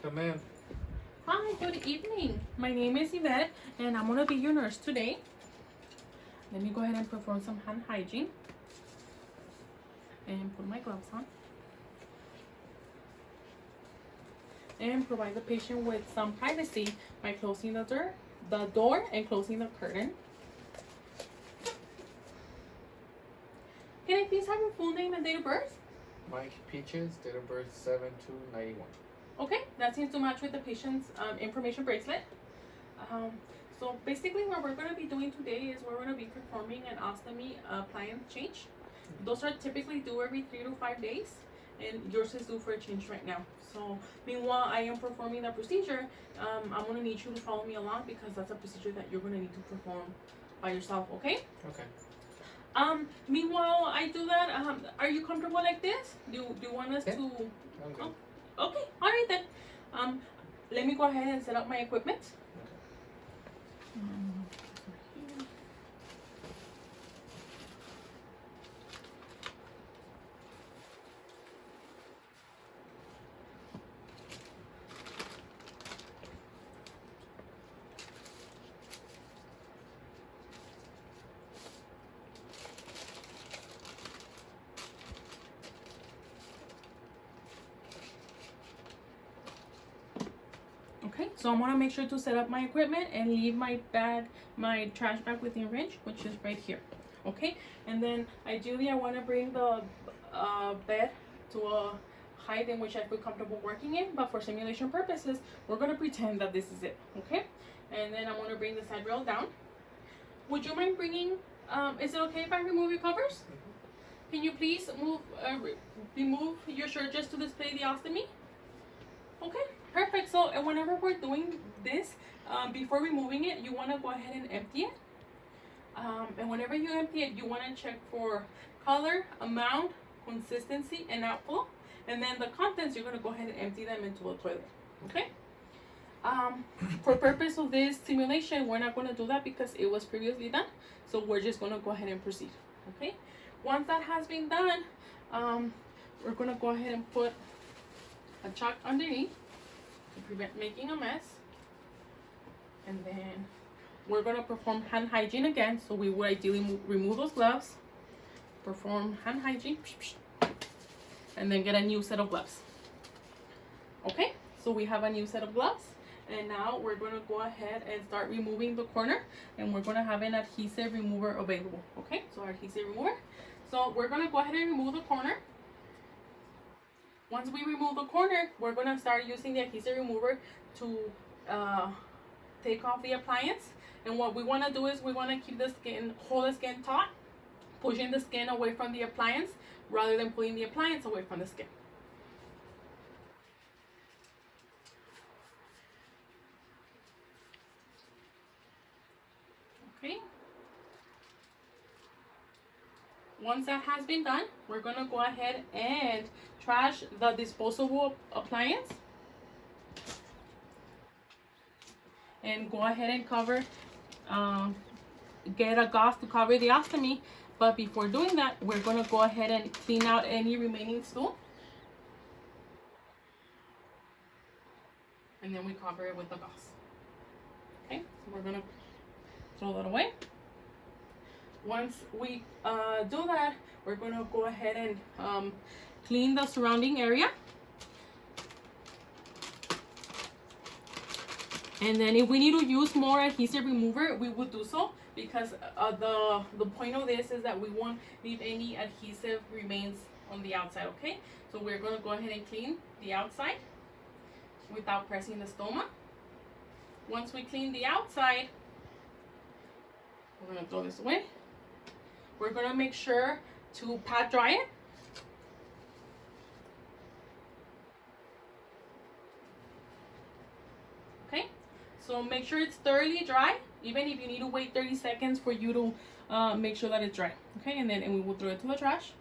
Come in. Hi, good evening. My name is Yvette, and I'm gonna be your nurse today. Let me go ahead and perform some hand hygiene and put my gloves on and provide the patient with some privacy by closing the door and closing the curtain. Can I please have your full name and date of birth? Mike Peaches, date of birth 7/2/91. Okay, that seems to match with the patient's information bracelet. So basically what we're going to be doing today is we're going to be performing an ostomy appliance change. Those are typically due every 3 to 5 days, and yours is due for a change right now. So meanwhile I am performing the procedure, I'm going to need you to follow me along because that's a procedure that you're going to need to perform by yourself, okay? Okay. Meanwhile I do that, are you comfortable like this? Do you want us to... I'm good. Oh, okay, all right then. Let me go ahead and set up my equipment. Okay, so I'm gonna make sure to set up my equipment and leave my trash bag within range, which is right here. Okay, and then ideally I want to bring the bed to a height in which I feel comfortable working in, but for simulation purposes we're gonna pretend that this is it. Okay, and then I'm gonna bring the side rail down. Would you mind bringing, is it okay if I remove your covers? Can you please remove your shirt just to display the ostomy? Okay, perfect. So and whenever we're doing this, before removing it, you want to go ahead and empty it. And whenever you empty it, you want to check for color, amount, consistency, and outflow. And then the contents, you're going to go ahead and empty them into a toilet. Okay? For purpose of this simulation, we're not going to do that because it was previously done. So we're just going to go ahead and proceed. Okay? Once that has been done, we're going to go ahead and put a chalk underneath to prevent making a mess, and then we're going to perform hand hygiene again. So we would ideally remove those gloves, perform hand hygiene, and then get a new set of gloves. Okay, so we have a new set of gloves, and now we're going to go ahead and start removing the corner, and we're going to have an adhesive remover available. Okay, so our adhesive remover, so we're going to go ahead and remove the corner. Once we remove the corner, we're going to start using the adhesive remover to take off the appliance. And what we want to do is we want to keep the skin, hold the skin taut, pushing the skin away from the appliance rather than pulling the appliance away from the skin. Okay. Once that has been done, we're going to go ahead and trash the disposable appliance and go ahead and cover, get a gauze to cover the ostomy. But before doing that, we're going to go ahead and clean out any remaining stool, and then we cover it with the gauze. Okay, so we're going to throw that away. Once we do that, we're going to go ahead and clean the surrounding area. And then if we need to use more adhesive remover, we would do so, because the point of this is that we won't leave any adhesive remains on the outside. Okay, so we're going to go ahead and clean the outside without pressing the stoma. Once we clean the outside, we're going to throw this away. We're going to make sure to pat dry it. Okay, so make sure it's thoroughly dry, even if you need to wait 30 seconds for you to make sure that it's dry. Okay, and we will throw it to the trash.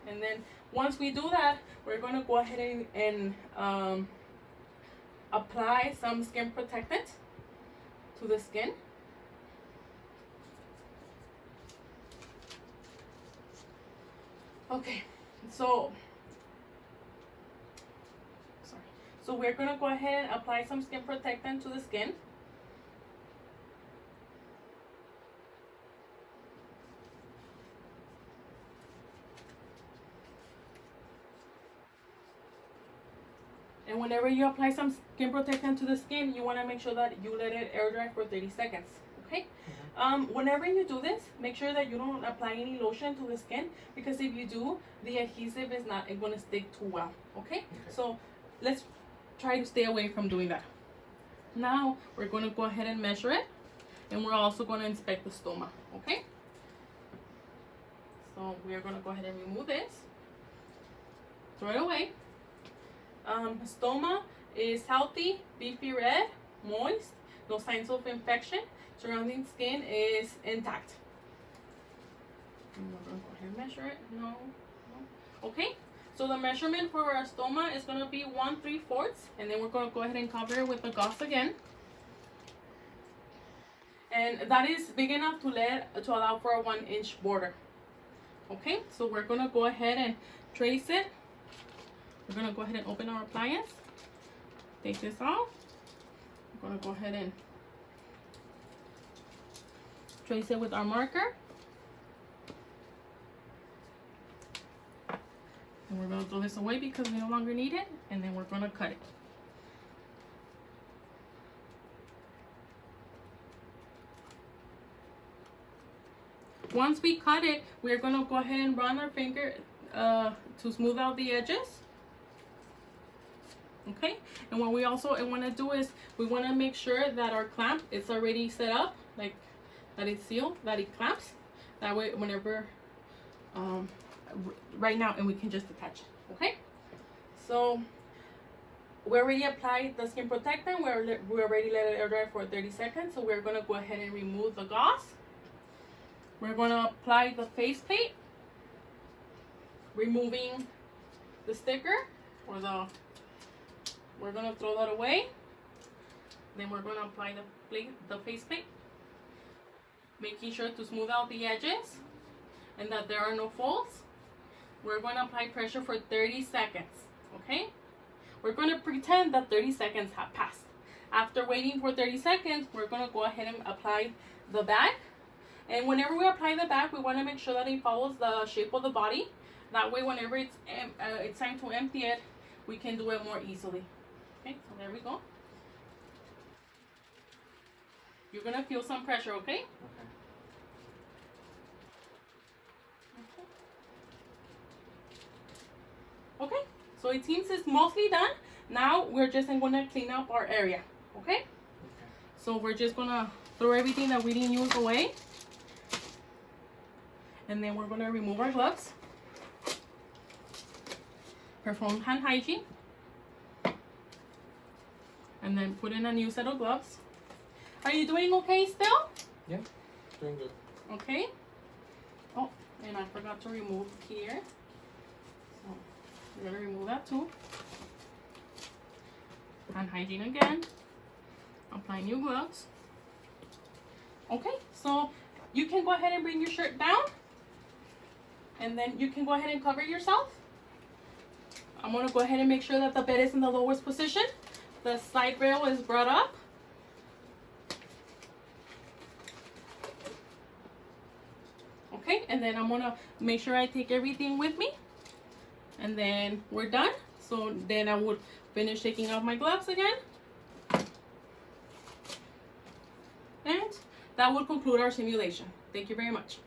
And then once we do that, we're going to go ahead and apply some skin protectant to the skin. Okay, so So we're gonna go ahead and apply some skin protectant to the skin. And whenever you apply some skin protectant to the skin, you want to make sure that you let it air dry for 30 seconds. Okay? Whenever you do this, make sure that you don't apply any lotion to the skin, because if you do, the adhesive is not going to stick too well. Okay? So let's try to stay away from doing that. Now we're going to go ahead and measure it, and we're also going to inspect the stoma. Okay? So we are going to go ahead and remove this. Throw it away. Stoma is healthy, beefy red, moist, no signs of infection. Surrounding skin is intact. And we're going to go ahead and measure it. No. Okay, so the measurement for our stoma is going to be 1 3/4, and then we're going to go ahead and cover it with the gauze again. And that is big enough to allow for a 1-inch border. Okay, so we're going to go ahead and trace it. We're going to go ahead and open our appliance. Take this off. We're going to go ahead and trace it with our marker. And we're going to throw this away because we no longer need it. And then we're going to cut it. Once we cut it, we're going to go ahead and run our finger to smooth out the edges. Okay, and what we also want to do is we want to make sure that our clamp is already set up, like that it's sealed, that it clamps. That way, whenever right now, and we can just attach it. Okay, so we already applied the skin protectant. We already let it air dry for 30 seconds. So we're going to go ahead and remove the gauze. We're going to apply the faceplate, removing the sticker or the. We're going to throw that away. Then we're going to apply the faceplate, making sure to smooth out the edges and that there are no folds. We're going to apply pressure for 30 seconds. Okay? We're going to pretend that 30 seconds have passed. After waiting for 30 seconds, we're going to go ahead and apply the bag. And whenever we apply the bag, we want to make sure that it follows the shape of the body. That way, whenever it's time to empty it, we can do it more easily. Okay, so there we go. You're gonna feel some pressure, okay? Okay, so it seems it's mostly done. Now we're just gonna clean up our area, okay? So we're just gonna throw everything that we didn't use away. And then we're gonna remove our gloves. Perform hand hygiene. And then put in a new set of gloves. Are you doing okay still? Yeah, doing good. Okay. Oh, and I forgot to remove here. So we're gonna remove that too. Hand hygiene again. Apply new gloves. Okay, so you can go ahead and bring your shirt down. And then you can go ahead and cover yourself. I'm gonna go ahead and make sure that the bed is in the lowest position. The side rail is brought up. Okay, and then I'm gonna make sure I take everything with me. And then we're done. So then I would finish taking off my gloves again. And that would conclude our simulation. Thank you very much.